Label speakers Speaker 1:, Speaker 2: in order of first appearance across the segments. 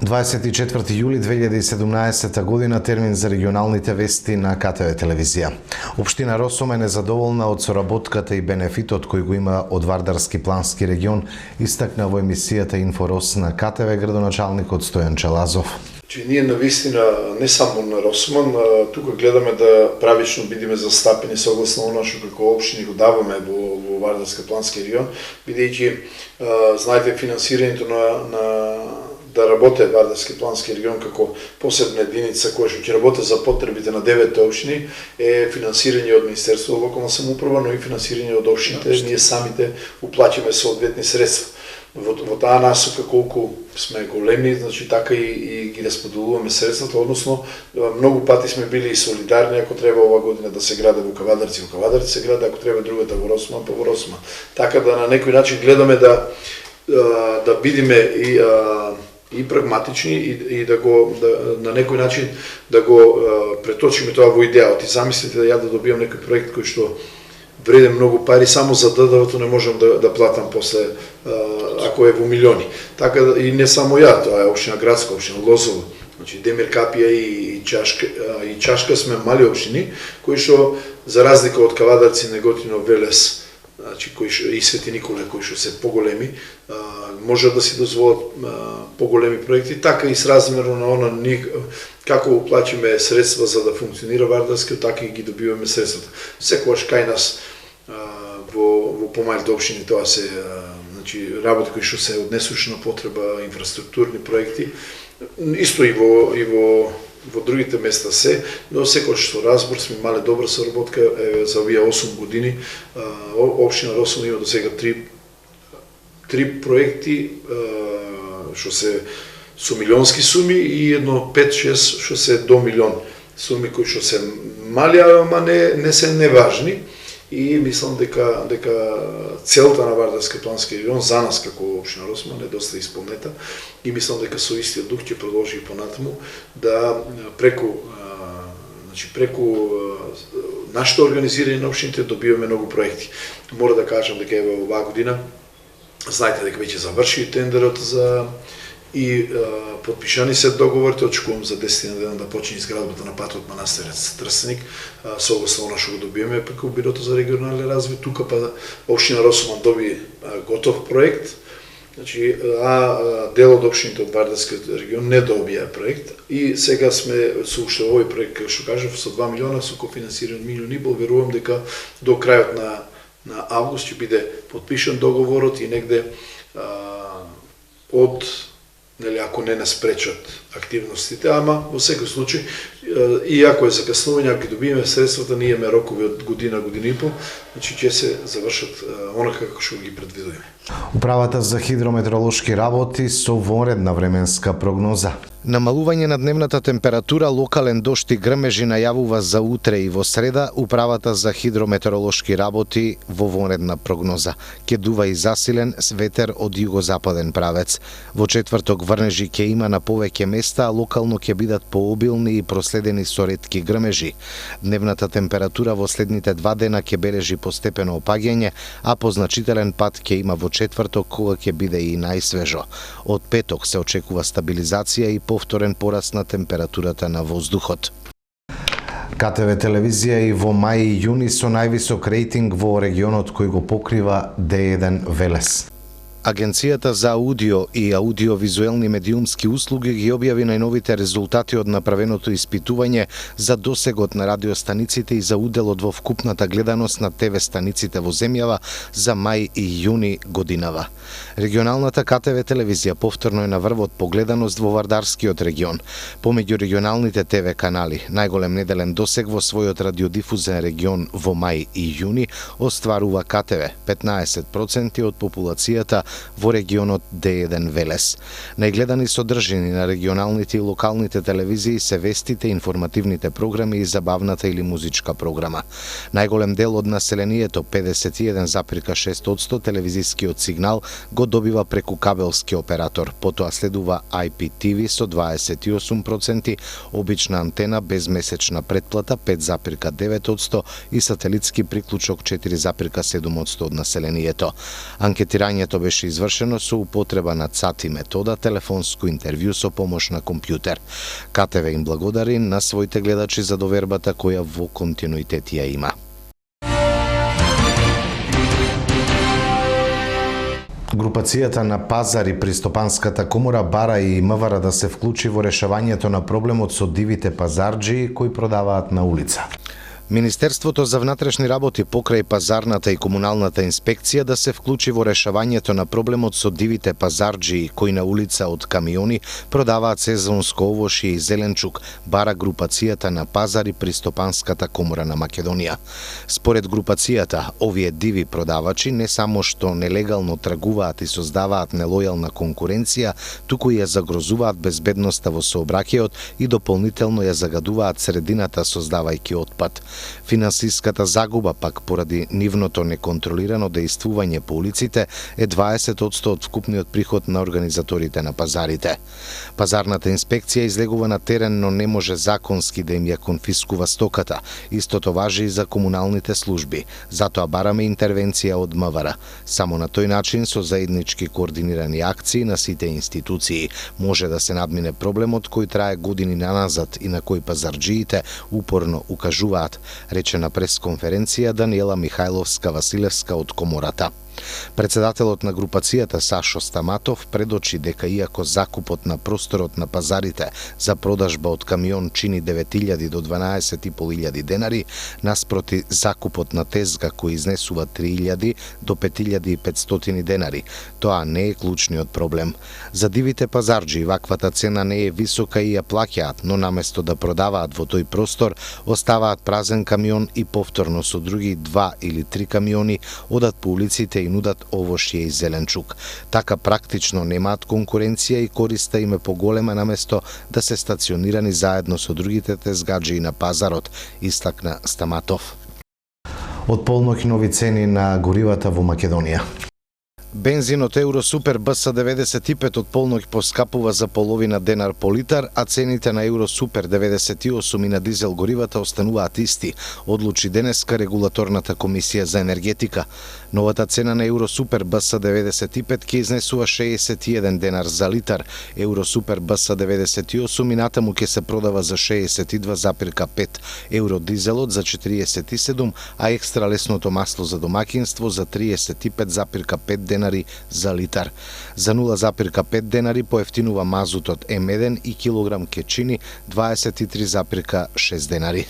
Speaker 1: 24 јули 2017 година, термин за регионалните вести на КТВ телевизија. Општина Росома е незадоволна од соработката и бенефитот кој го има од Вардарски плански регион, истакна во емисијата Инфорос на КТВ градоначалникот Стојан Челазов.
Speaker 2: Ние навистина не само на Росоман, тука гледаме да правично бидеме застапени согласно оно што како општини го даваме во Вардарски плански регион, бидејќи знаете финансирањето да работи Вардарски плански регион како посебна единица која што ќе работи за потребите на 9 општини е финансирање од Министерството за локална самоуправа, но и финансирање од општините. Ние самите уплаќаме соодветни средства. Во таа насока колку сме големи, значи така и ги расподелуваме средствата, односно многу пати сме били и солидарни, ако треба оваа година да се граде во Кавадарци се граде, ако треба другата во Росома, во Росома. Така да на некој начин гледаме да бидеме и прагматични и на некој начин да го преточиме тоа во идејата. И замислите да ја да добиам некој проект кој што вреде многу пари, само за ДДВ-то не можам да платам после, ако е во милиони. Така и не само ја, тоа е општина Градска, општина Лозово, значи Демир Капија и Чашка сме мали општини, кои што за разлика од Кавадарци, Неготино, Велес, значи и Свети Николе, кои што се поголеми, може да си дозволат поголеми проекти, така и сразмерно на она како уплачиме средства за да функционира Вардарски, така и ги добиваме средствата. Секогаш кај нас во помалите општини тоа се значи работи кои што се од несушна потреба, инфраструктурни проекти, исто и во другите места се, но секогаш со разбор сме имале добра соработка за овие 8 години. Општина Росома има до сега три проекти што се со милионски суми и едно 5-6 што се до милион суми кои што се мали, ама не се неважни. И мислам дека целта на Вардарски плански регион за нас како општина Росома е доста исполнета и мислам дека со истиот дух ќе продолжи и понатаму да преку нашето организирање на општините добиваме многу проекти. Мора да кажам дека еве оваа година знаете дека веќе заврши тендерот и подпишани се договорите, очекувам за 10 дена да почне изградбата на патот Манастирец Трстеник, согласно она што го добиеме преку Бирото за регионален развој. Тука па општина Росома доби готов проект, значи дел од општините од Вардарскиот регион не добија проект и сега сме со уште овој проект, како што кажав, со 2 милиона, со кофинансиран милион и пол, верувам дека до крајот на август ќе биде подпишан договорот и негде од ако не нас пречат активностите, ама во секој случај, и ако е закаснување, ако ги добиеме средствата, ние имаме рокови од година и пол, значи ќе се завршат онака како што ги предвидуваме.
Speaker 1: Управата за хидрометеоролошки работи со вонредна временска прогноза. Намалување на дневната температура, локален дожд и грмежи најавува за утре и во среда. Управата за хидрометеоролошки работи во вонредна прогноза. Ќе дува и засилен ветер од југозападен правец. Во четврток врнежи ќе има на повеќе места, а локално ќе бидат пообилни и проследени со ретки грмежи. Дневната температура во следните 2 дена ќе бележи постепено опаѓање, а позначителен пат ќе има во четврток, кога ќе биде и најсвежо. Од петок се очекува стабилизација и повторен пораст на температурата на воздухот. КТВ телевизија и во мај и јуни со највисок рейтинг во регионот кој го покрива Д1 Велес. Агенцијата за аудио и аудиовизуелни медиумски услуги ги објави најновите резултати од направеното испитување за досегот на радиостаниците и за уделот во вкупната гледаност на ТВ станиците во земјава за мај и јуни годинава. Регионалната КТВ телевизија повторно е на врвот по гледаност во Вардарскиот регион. Помеѓу регионалните ТВ канали, најголем неделен досег во својот радиодифузен регион во мај и јуни остварува КТВ, 15% од популацијата во регионот Д1 Велес. Најгледани содржини на регионалните и локалните телевизии се вестите, информативните програми и забавната или музичка програма. Најголем дел од населението, 51,6% телевизискиот сигнал го добива преку кабелски оператор, потоа следува IPTV со 28%, обична антена без месечна претплата 5,9% и сателитски приклучок 4,7% од населението. Анкетирањето беше беше извршено со употреба на ЦАТИ метода телефонско интервју со помош на компјутер. КТВ им благодари на своите гледачи за довербата која во континуитет ја има. Групацијата на пазари при Стопанската комора бара и МВР да се вклучи во решавањето на проблемот со дивите пазарџии кои продаваат на улица. Министерството за внатрешни работи покрај пазарната и комуналната инспекција да се вклучи во решавањето на проблемот со дивите пазарџии кои на улица од камиони продаваат сезонско овошје и зеленчук, бара групацијата на пазари при Стопанската комора на Македонија. Според групацијата, овие диви продавачи не само што нелегално тргуваат и создаваат нелојална конкуренција, туку ја загрозуваат безбедноста во сообраќајот и дополнително ја загадуваат средината создавајќи отпад. Финансиската загуба пак поради нивното неконтролирано дејствување по улиците е 20% од вкупниот приход на организаторите на пазарите. Пазарната инспекција излегува на терен, но не може законски да им ја конфискува стоката. Истото важи и за комуналните служби. Затоа бараме интервенција од МВР. Само на тој начин, со заеднички координирани акции на сите институции, може да се надмине проблемот кој трае години наназад и на кој пазарџиите упорно укажуваат, рече на пресконференција Даниела Михајловска-Василевска од комората. Председателот на групацијата Сашо Стаматов предочи дека иако закупот на просторот на пазарите за продажба од камион чини 9.000 до 12.500 денари, наспроти закупот на тезга кој изнесува 3.000 до 5.500 денари, тоа не е клучниот проблем. За дивите пазарџи ваквата цена не е висока и ја плаќаат, но наместо да продаваат во тој простор, оставаат празен камион и повторно со други 2 или 3 камиони одат по улиците и нудат овошје и зеленчук. Така практично немаат конкуренција и користа им е поголема наместо да се стационирани заедно со другите тезгаџи на пазарот, истакна Стаматов. Од полноќ нови цени на горивата во Македонија. Бензинот Евросупер БС95 од полноќ поскапува за половина денар по литар, а цените на Евросупер 98 и на дизел горивата остануваат исти, одлучи денеска регулаторната комисија за енергетика. Новата цена на Евросупер БС95 ќе изнесува 61 денар за литар. Евросупер БС98 и натаму ќе се продава за 62,5 евро дизелот за 47, а екстра лесното масло за домакинство за 35,5 денари за литар. За 0,5 денари поевтинува мазутот М1 и килограм ќе чини 23,6 денари.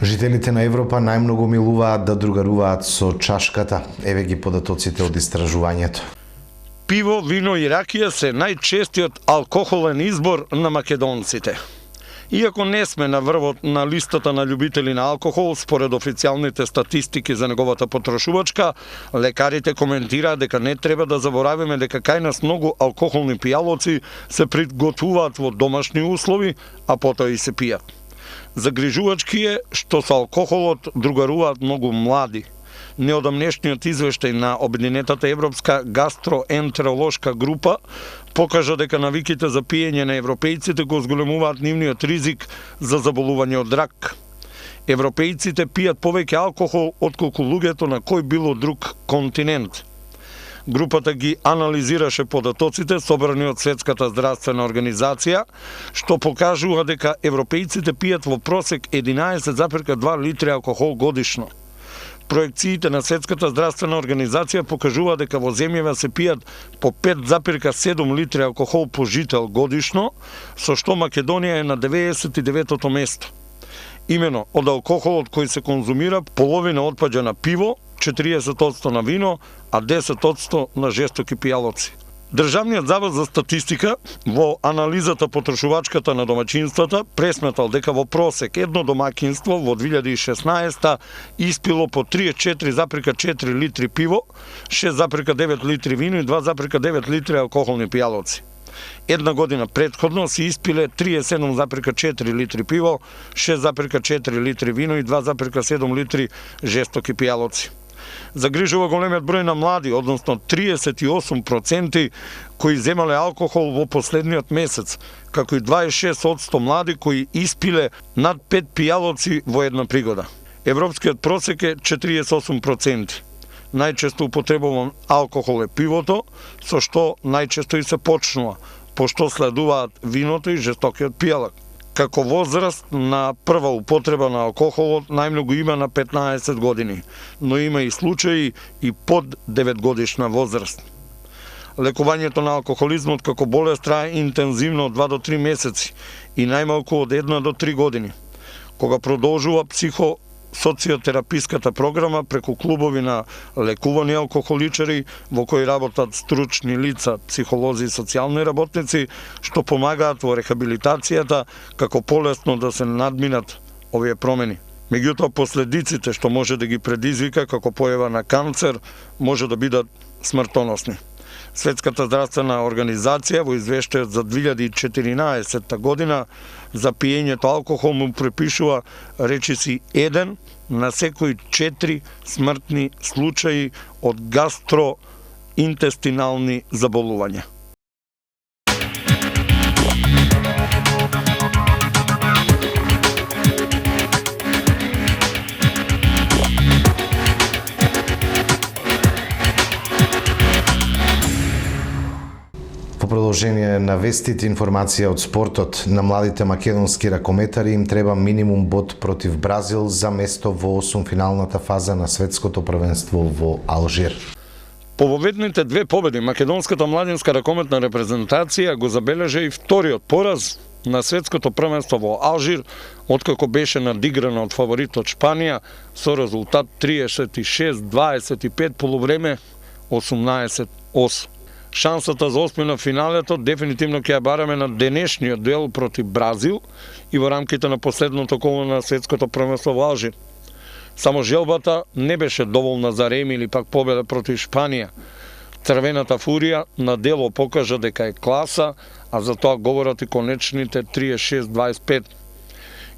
Speaker 1: Жителите на Европа најмногу милуваат да другаруваат со чашката. Еве ги податоците од истражувањето.
Speaker 3: Пиво, вино и ракија се најчестиот алкохолен избор на македонците. Иако не сме на врвот на листата на љубители на алкохол, според официјалните статистики за неговата потрошувачка, лекарите коментираат дека не треба да заборавиме дека кај нас многу алкохолни пијалоци се приготвуваат во домашни услови, а потоа и се пијат. Загрижувачки е што со алкохолот другаруваат многу млади. Неодамнешниот извештај на Обединетата европска гастроентеролошка група покажа дека навиките за пиење на европејците го зголемуваат нивниот ризик за заболување од рак. Европејците пијат повеќе алкохол отколку луѓето на кој било друг континент. Групата ги анализираше податоците собрани од Светската здравствена организација, што покажува дека европејците пијат во просек 11,2 литри алкохол годишно. Проекциите на Светската здравствена организација покажува дека во земјава се пијат по 5,7 литри алкохол по жител годишно, со што Македонија е на 99-то место. Имено, од алкохолот кој се конзумира, половина отпаѓа на пиво, 40% на вино, а 10% на жестоки пијалоци. Државниот завод за статистика во анализата потрошувачката на домаќинствата пресметал дека во просек едно домаќинство во 2016 испило по 34,4 литри пиво, 6,9 литри вино и 2,9 литри алкохолни пијалоци. Една година претходно се испиле 37,4 литри пиво, 6,4 литри вино и 2,7 литри жестоки пијалоци. Загрижува големиот број на млади, односно 38% кои земале алкохол во последниот месец, како и 26% млади кои испиле над 5 пијалоци во една пригода. Европскиот просек е 48%. Најчесто употребуван алкохол е пивото, со што најчесто и се почнува, пошто следуваат виното и жестокиот пијалак. Како возраст на прва употреба на алкохолот најмногу има на 15 години, но има и случаи и под 9 годишна возраст. Лекувањето на алкохолизмот како болест трае интензивно од 2 до 3 месеци и најмалку од 1 до 3 години. Кога продолжува психосоциотераписката програма преку клубови на лекувани алкохоличари во кои работат стручни лица, психолози и социјални работници, што помагаат во рехабилитацијата како полесно да се надминат овие промени. Меѓутоа, последиците што може да ги предизвика како појава на канцер може да бидат смртоносни. Светската здравствена организација во извештајот за 2014 година за пиењето алкохол му припишува речиси 1 на секои 4 смртни случаи од гастроинтестинални заболувања.
Speaker 1: Во продолжение на вестите, информација од спортот, на младите македонски ракометари им треба минимум бод против Бразил за место во 8-финалната фаза на светското првенство во Алжир.
Speaker 3: По победните 2 победи, македонската младинска ракометна репрезентација го забележа и вториот пораз на светското првенство во Алжир, откако беше надиграна од фаворитот Шпанија со резултат 36-25 полувреме 18-8. Шансата за осмина финалето дефинитивно ќе ја бараме на денешниот дуел против Бразил и во рамките на последното коло на светското првенство во Алжир. Само желбата не беше доволна за реми или пак победа против Шпанија. Црвената фурија на дело покажа дека е класа, а за тоа говорат и конечните 36-25.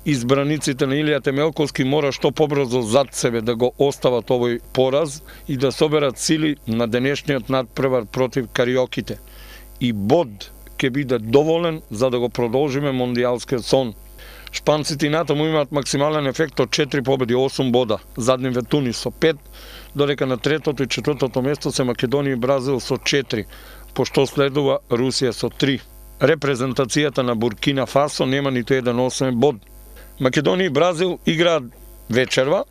Speaker 3: Избраниците на Илија Темелковски мора што побрзо зад себе да го остават овој пораз и да соберат сили на денешниот надпревар против кариоките. И бод ќе биде доволен за да го продолжиме мондијалскиот сон. Шпанците и натаму имаат максимален ефект од 4 победи, 8 бода. Задниве Тунис со 5, додека на третото и четвртото место се Македонија и Бразил со 4, пошто следува Русија со 3. Репрезентацијата на Буркина Фасо нема ниту еден освен бод. Македонија и Бразил играат вечерва,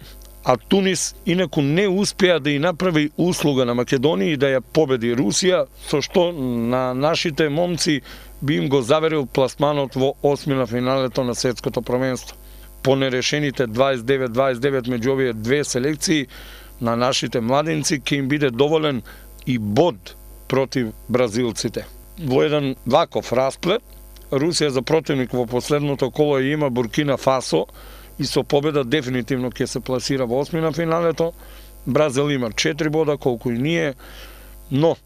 Speaker 3: а Тунис инаку не успеа да и направи услуга на Македонија и да ја победи Русија, со што на нашите момци би им го заверил пласманот во осмина финалето на светското првенство. По нерешените 29-29 меѓу овие две селекции, на нашите младинци ќе им биде доволен и бод против бразилците. Во еден ваков расплет, Русија за противник во последното коло има Буркина Фасо и со победа дефинитивно ќе се пласира во осмина финалето. Бразил има 4 бода, колку и ние, но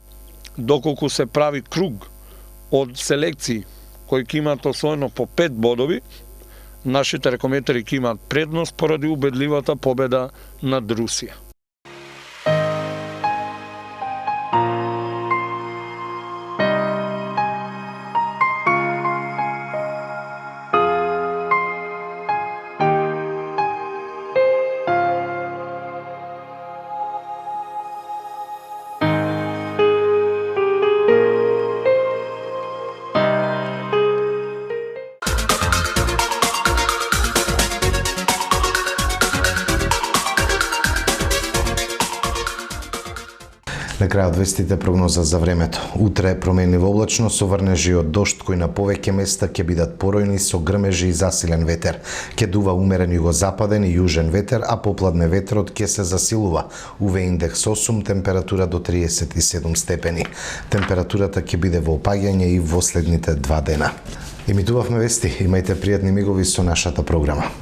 Speaker 3: доколку се прави круг од селекции кои ќе имаат освоено по 5 бодови, нашите ракометари ќе имаат предност поради убедливата победа над Русија.
Speaker 1: На крајот вестите прогноза за времето. Утре променливо облачно со врнежи од дожд кои на повеќе места ќе бидат поројни со грмежи и засилен ветер. Ќе дува умерен југозападен и јужен ветер, а попладне ветрот ќе се засилува. УВ индекс 8, температура до 37 степени. Температурата ќе биде во опаѓање и во следните 2 дена. Емитувавме вести. Имајте пријатни мигови со нашата програма.